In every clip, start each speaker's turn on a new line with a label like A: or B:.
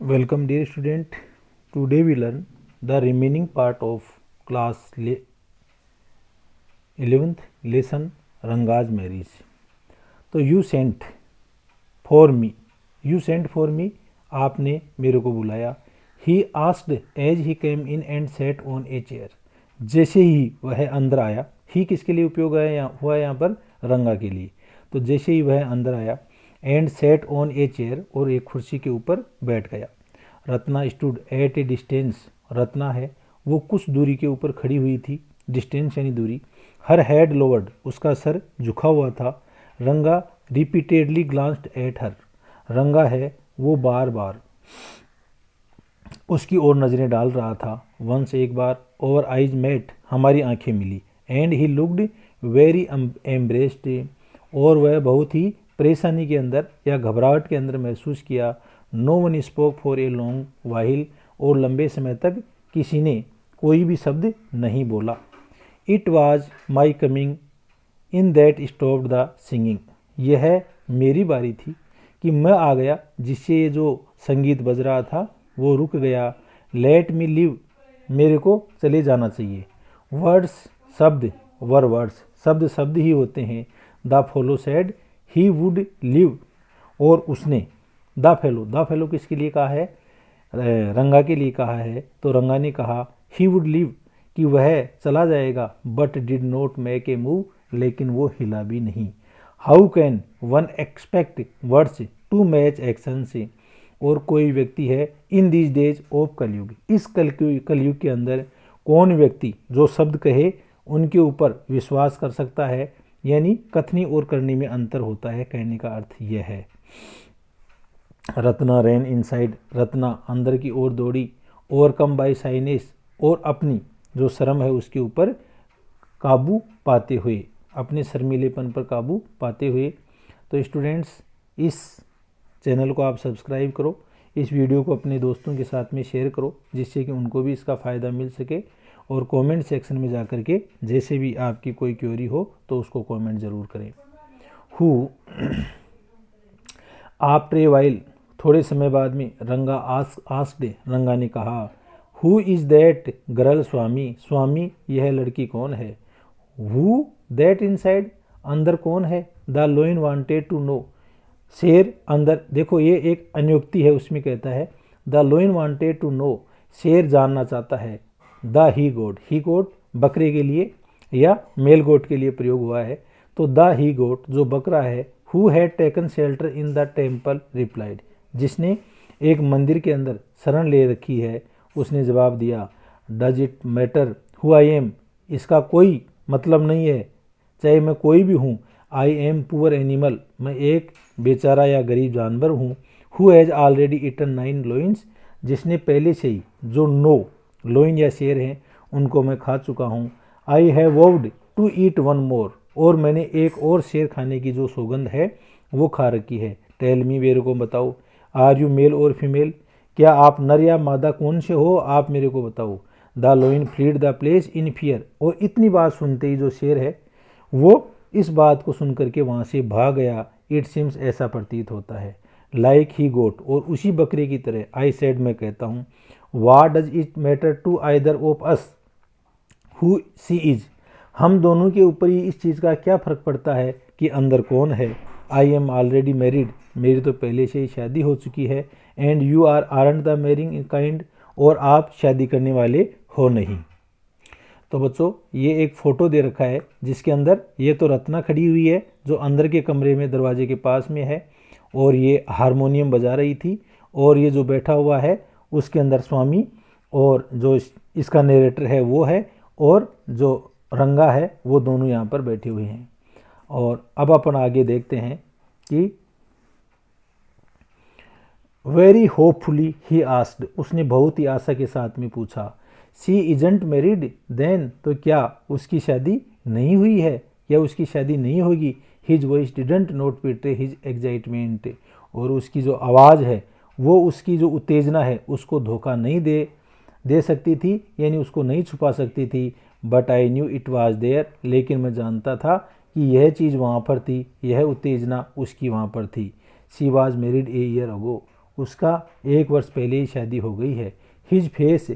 A: Welcome dear student. Today we learn the remaining part of class 11th lesson Ranga's marriage. तो you sent for me, आपने मेरे को बुलाया. He asked as he came in and sat on a chair. जैसे ही वह अंदर आया, ही किसके लिए उपयोग हुआ यहाँ पर? रंगा के लिए. तो जैसे ही वह अंदर आया and set on a chair, और एक कुर्सी के ऊपर बैठ गया. Ratna stood at A distance, Ratna है वो कुछ दूरी के ऊपर खड़ी हुई थी. डिस्टेंस यानी दूरी. हर हैड लोवर्ड, उसका सर झुका हुआ था. रंगा रिपीटेडली ग्लांस्ड एट हर, रंगा है वो बार बार उसकी ओर नज़रें डाल रहा था. वंस, एक बार. ओवर आइज मेट, हमारी आंखें मिली. And he looked very embarrassed, और वह बहुत ही परेशानी के अंदर या घबराहट के अंदर महसूस किया. No one spoke for a long while, और लंबे समय तक किसी ने कोई भी शब्द नहीं बोला. It was my coming in that stopped the singing, यह मेरी बारी थी कि मैं आ गया जिससे ये जो संगीत बज रहा था वो रुक गया. लेट मी लिव, मेरे को चले जाना चाहिए. वर्ड्स, शब्द. वर्ड्स, शब्द ही होते हैं. The fellow said he would live, और उसने. द फेलो किसके लिए कहा है? रंगा के लिए कहा है. तो रंगा ने कहा ही वुड लिव, कि वह चला जाएगा. But did not make a move, लेकिन वो हिला भी नहीं. How can one expect words to match action से, और कोई व्यक्ति है इन दीज डेज ऑफ कलयुग, इस कलयुग के अंदर कौन व्यक्ति जो शब्द कहे उनके ऊपर विश्वास कर सकता है. यानी कथनी और करनी में अंतर होता है, कहने का अर्थ यह है. रत्ना रैन इनसाइड, रत्ना अंदर की ओर दौड़ी. ओवरकम बाय साइनेस, और अपनी जो शर्म है उसके ऊपर काबू पाते हुए, अपने शर्मीलेपन पर काबू पाते हुए. तो स्टूडेंट्स, इस चैनल को आप सब्सक्राइब करो, इस वीडियो को अपने दोस्तों के साथ में शेयर करो, जिससे कि उनको भी इसका फ़ायदा मिल सके. और कमेंट सेक्शन में जाकर के जैसे भी आपकी कोई क्वेरी हो तो उसको कमेंट ज़रूर करें. हु आफ्टर ए वाइल, थोड़े समय बाद में. रंगा आस्क्ड, रंगा ने कहा. हु इज़ दैट गर्ल स्वामी, स्वामी यह लड़की कौन है. हु दैट इनसाइड, अंदर कौन है. The lion wanted to know, शेर अंदर. देखो ये एक अनुक्ति है, उसमें कहता है the lion wanted to know, शेर जानना चाहता है. द ही गोट बकरे के लिए या मेल गोट के लिए प्रयोग हुआ है. तो द ही गोट जो बकरा है. Who had taken shelter in the temple replied, जिसने एक मंदिर के अंदर शरण ले रखी है, उसने जवाब दिया. Does it matter who I am, इसका कोई मतलब नहीं है चाहे मैं कोई भी हूँ. आई एम पुअर एनिमल, मैं एक बेचारा या गरीब जानवर हूँ. हु हैज़ ऑलरेडी ईटन 9 लोइन्स, जिसने पहले से ही जो 9 लोइन या शेर हैं उनको मैं खा चुका हूँ. आई हैव वोव्ड टू ईट 1 मोर, और मैंने एक और शेर खाने की जो सौगंध है वो खा रखी है. टेल मी, मेरे को बताओ. आर यू मेल और फीमेल, क्या आप नर या मादा कौन से हो, आप मेरे को बताओ. The lion fled the place in fear, और इतनी बात सुनते ही जो शेर है वो इस बात को सुन करके वहाँ से भाग गया. इट सिम्स, ऐसा प्रतीत होता है. लाइक ही गोट, और उसी बकरे की तरह. आई सेड, मैं कहता हूँ. What does it matter to either of us who she is, हम दोनों के ऊपर ही इस चीज़ का क्या फ़र्क पड़ता है कि अंदर कौन है. आई एम ऑलरेडी मैरिड, मेरी तो पहले से ही शादी हो चुकी है. And you aren't the marrying kind, और आप शादी करने वाले हो नहीं. तो बच्चों, ये एक फ़ोटो दे रखा है जिसके अंदर ये तो रत्ना खड़ी हुई है जो अंदर के कमरे में दरवाजे के पास में है, और ये हारमोनियम बजा रही थी. और ये जो बैठा हुआ है उसके अंदर स्वामी, और जो इसका नरेटर है वो है, और जो रंगा है वो दोनों यहाँ पर बैठे हुए हैं. और अब अपन आगे देखते हैं कि वेरी होपफुली ही आस्क्ड, उसने बहुत ही आशा के साथ में पूछा. सी इजंट मैरिड देन, तो क्या उसकी शादी नहीं हुई है, या उसकी शादी नहीं होगी. His voice didn't note betray his excitement, और उसकी जो आवाज़ है वो उसकी जो उत्तेजना है उसको धोखा नहीं दे सकती थी, यानी उसको नहीं छुपा सकती थी. But I knew it was there, लेकिन मैं जानता था कि यह चीज़ वहाँ पर थी, यह उत्तेजना उसकी वहाँ पर थी. She was married a year ago, उसका 1 वर्ष पहले ही शादी हो गई है। His face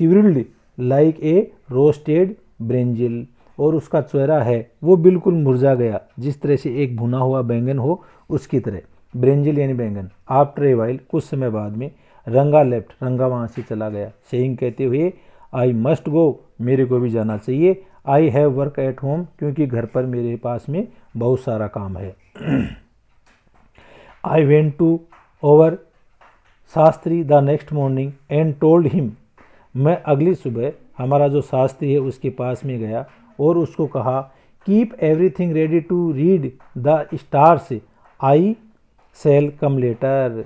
A: shrivelled like a roasted brinjal, और उसका चेहरा है वो बिल्कुल मुरझा गया जिस तरह से एक भुना हुआ बैंगन हो उसकी तरह। ब्रिंजल यानी बैंगन। आफ्टर ए वाइल, कुछ समय बाद में, रंगा लेफ्ट, रंगा वहाँ से चला गया। सेइंग, कहते हुए, आई मस्ट गो, मेरे को भी जाना चाहिए। I have work at home, क्योंकि घर पर मेरे पास में बहुत सारा काम है। I went to over Shastri the next morning and told him, मैं अगली सुबह हमारा जो शास्त्री है उसके पास में गया और उसको कहा, keep everything ready to read the stars, I shall come later.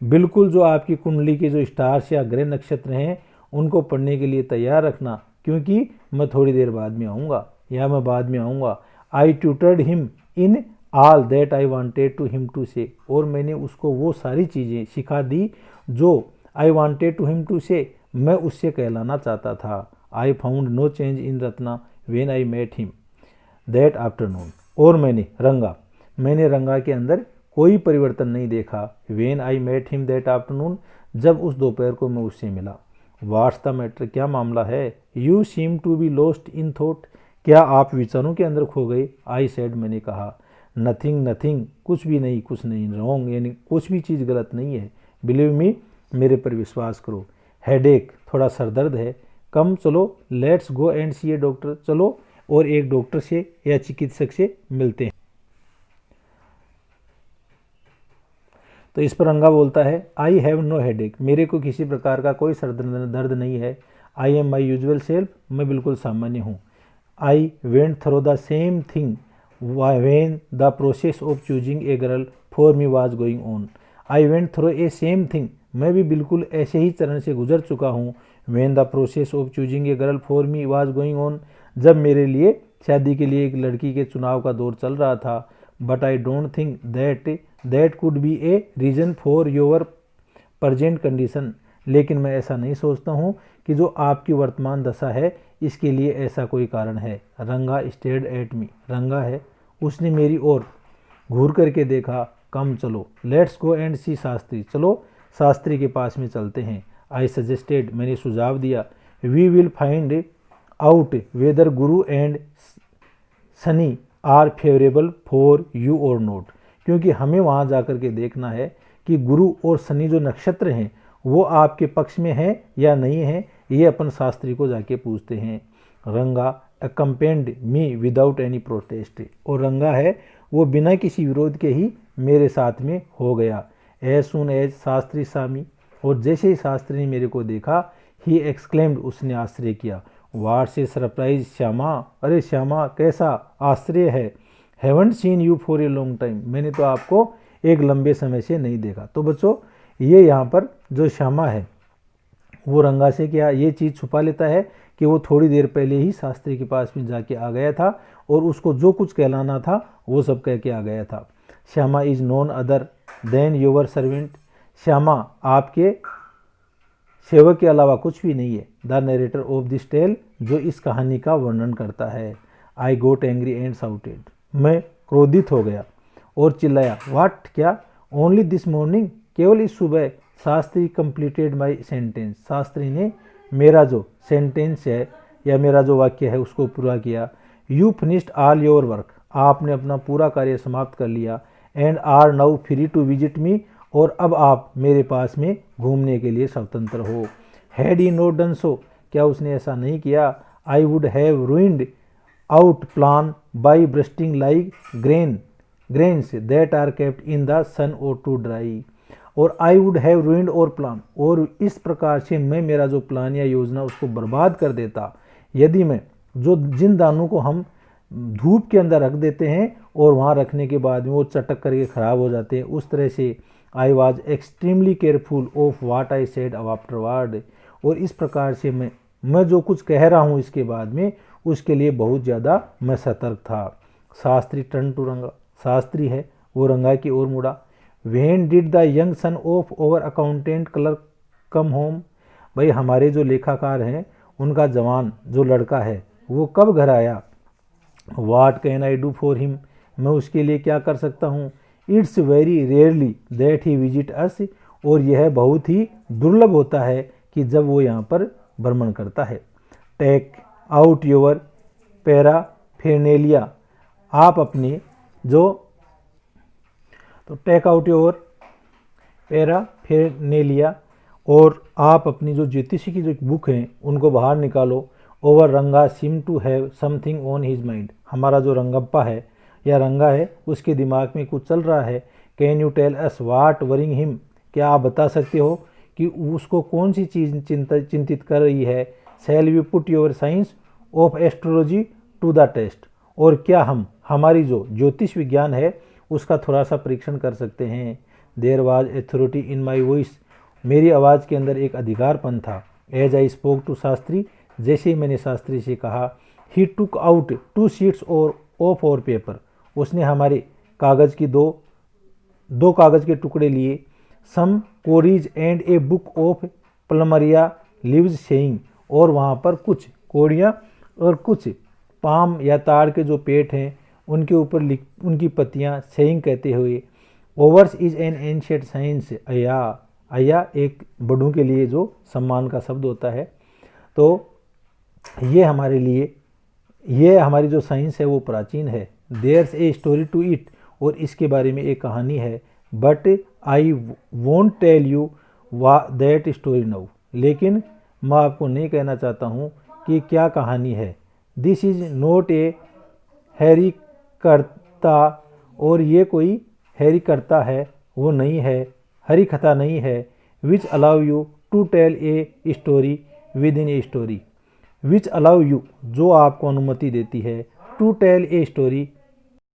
A: बिल्कुल जो आपकी कुंडली के जो स्टार्स या ग्रह नक्षत्र हैं उनको पढ़ने के लिए तैयार रखना, क्योंकि मैं थोड़ी देर बाद में आऊँगा या मैं बाद में आऊँगा। I tutored him in all that I wanted to him to say, और मैंने उसको वो सारी चीज़ें सिखा दी जो I wanted to him to say, मैं उससे कहलाना चाहता था। I found no change in Ratna when I met him that afternoon, और मैंने रंगा के अंदर कोई परिवर्तन नहीं देखा। When I met him that afternoon, जब उस दोपहर को मैं उससे मिला। व्हाट्स द मैटर, क्या मामला है? You seem to be lost in thought, क्या आप विचारों के अंदर खो गए? आई सेड, मैंने कहा। नथिंग, कुछ भी नहीं, कुछ नहीं। रॉन्ग, यानी कुछ भी चीज़ गलत नहीं है। बिलीव मी, मेरे पर विश्वास करो। हेडेक, थोड़ा सरदर्द है। कम, चलो, let's go and see a doctor, चलो और एक डॉक्टर से या चिकित्सक से मिलते हैं। तो इस पर रंगा बोलता है, आई हैव नो हेडेक, मेरे को किसी प्रकार का कोई सर दर्द नहीं है। I am my usual self, मैं बिल्कुल सामान्य हूँ। I went through the same thing when the process of choosing a girl for me was going on. I went through a same thing, मैं भी बिल्कुल ऐसे ही चरण से गुजर चुका हूँ। When the process of choosing a girl for me was going on, जब मेरे लिए शादी के लिए एक लड़की के चुनाव का दौर चल रहा था। But I don't think that could be a reason for your present condition, लेकिन मैं ऐसा नहीं सोचता हूँ कि जो आपकी वर्तमान दशा है इसके लिए ऐसा कोई कारण है। रंगा स्टेयर्ड एट मी, रंगा है, उसने मेरी ओर घूर करके देखा। कम, चलो, लेट्स गो एंड सी शास्त्री, चलो शास्त्री के पास में चलते हैं। आई सजेस्टेड, मैंने सुझाव दिया। We will find out whether Guru and Shani are favourable for you or not, क्योंकि हमें वहाँ जाकर के देखना है कि गुरु और शनि जो नक्षत्र हैं वो आपके पक्ष में हैं या नहीं हैं, ये अपन शास्त्री को जाके पूछते हैं। रंगा accompanied me without any protest, और रंगा है वो बिना किसी विरोध के ही मेरे साथ में हो गया। एज सुन एज शास्त्री सामी, और जैसे ही शास्त्री ने मेरे को देखा, ही एक्सक्लेम्ड, उसने आश्चर्य किया। वाट से सरप्राइज श्यामा, अरे श्यामा कैसा आश्चर्य है। Haven't seen you for a long time, मैंने तो आपको एक लंबे समय से नहीं देखा। तो बच्चों, ये यहाँ पर जो श्यामा है वो रंगा से क्या ये चीज़ छुपा लेता है कि वो थोड़ी देर पहले ही शास्त्री के पास में जाके आ गया था और उसको जो कुछ कहलाना था वो सब कह के आ गया था। Shyama is none other than your servant, Shyama आपके सेवक के अलावा कुछ भी नहीं है। The narrator of this tale, जो इस कहानी का वर्णन करता है। I got angry and shouted, मैं क्रोधित हो गया और चिल्लाया। व्हाट, क्या? ओनली दिस मॉर्निंग, केवल इस सुबह। Shastri completed my sentence, Shastri ने मेरा जो सेंटेंस है या मेरा जो वाक्य है उसको पूरा किया। You finished all your work, आपने अपना पूरा कार्य समाप्त कर लिया। And are now free to visit me, और अब आप मेरे पास में घूमने के लिए स्वतंत्र हो। Had he not done so, क्या उसने ऐसा नहीं किया? I would have ruined out plan by bursting like grains that are kept in the sun और टू ड्राई। और I would have ruined our plan, और इस प्रकार से मैं मेरा जो प्लान या योजना उसको बर्बाद कर देता यदि मैं जो जिन दानों को हम धूप के अंदर रख देते हैं और वहाँ रखने के बाद में वो चटक करके ख़राब हो जाते हैं, उस तरह से I was extremely careful of what I said afterward, और इस प्रकार से मैं जो कुछ कह रहा हूँ इसके बाद में उसके लिए बहुत ज़्यादा मैं सतर्क था। शास्त्री टर्न टू रंगा, शास्त्री है वो रंगा की ओर मुड़ा। When did the young son of over accountant clerk come home, भाई हमारे जो लेखाकार हैं उनका जवान जो लड़का है वो कब घर आया। What can I do for him, मैं उसके लिए क्या कर सकता हूँ। It's very rarely that he visit us, और यह बहुत ही दुर्लभ होता है कि जब वो यहाँ पर भ्रमण करता है। टेक आउट योर पैराफेर्नेलिया, आप अपने जो तो टेक आउट योर पैराफेर्नेलिया, और आप अपनी जो ज्योतिषी की जो बुक हैं उनको बाहर निकालो। Our Ranga seem to have something on his mind, हमारा जो रंगप्पा है या रंगा है उसके दिमाग में कुछ चल रहा है। Can you tell us what worrying him, क्या आप बता सकते हो कि उसको कौन सी चीज़ चिंतित कर रही है। Shall you put your science of astrology to the test, और क्या हम हमारी जो ज्योतिष विज्ञान है उसका थोड़ा सा परीक्षण कर सकते हैं। There was authority in my voice, मेरी आवाज़ के अंदर एक अधिकारपन था। As I spoke to Shastri, जैसे ही मैंने शास्त्री से कहा। ही टुक आउट 2 शीट्स और ऑफ और पेपर, उसने हमारे कागज़ की दो कागज़ के टुकड़े लिए। Some cowries and a book of plumeria leaves saying, और वहाँ पर कुछ कोड़ियाँ और कुछ पाम या ताड़ के जो पेट हैं उनके ऊपर उनकी पत्तियाँ सेइंग कहते हुए। Overs is an ancient science, अया एक बड़ों के लिए जो सम्मान का शब्द होता है। तो ये हमारे लिए, ये हमारी जो साइंस है वो प्राचीन है। There's a story to it, और इसके बारे में एक कहानी है। But I won't tell you that story now, लेकिन मैं आपको नहीं कहना चाहता हूँ कि क्या कहानी है। This is not a Harry करता, और ये कोई हैरी करता है वो नहीं है, हरी कथा नहीं है। Which allow you to tell a story within a story, which allow you जो आपको अनुमति देती है, टू टेल ए स्टोरी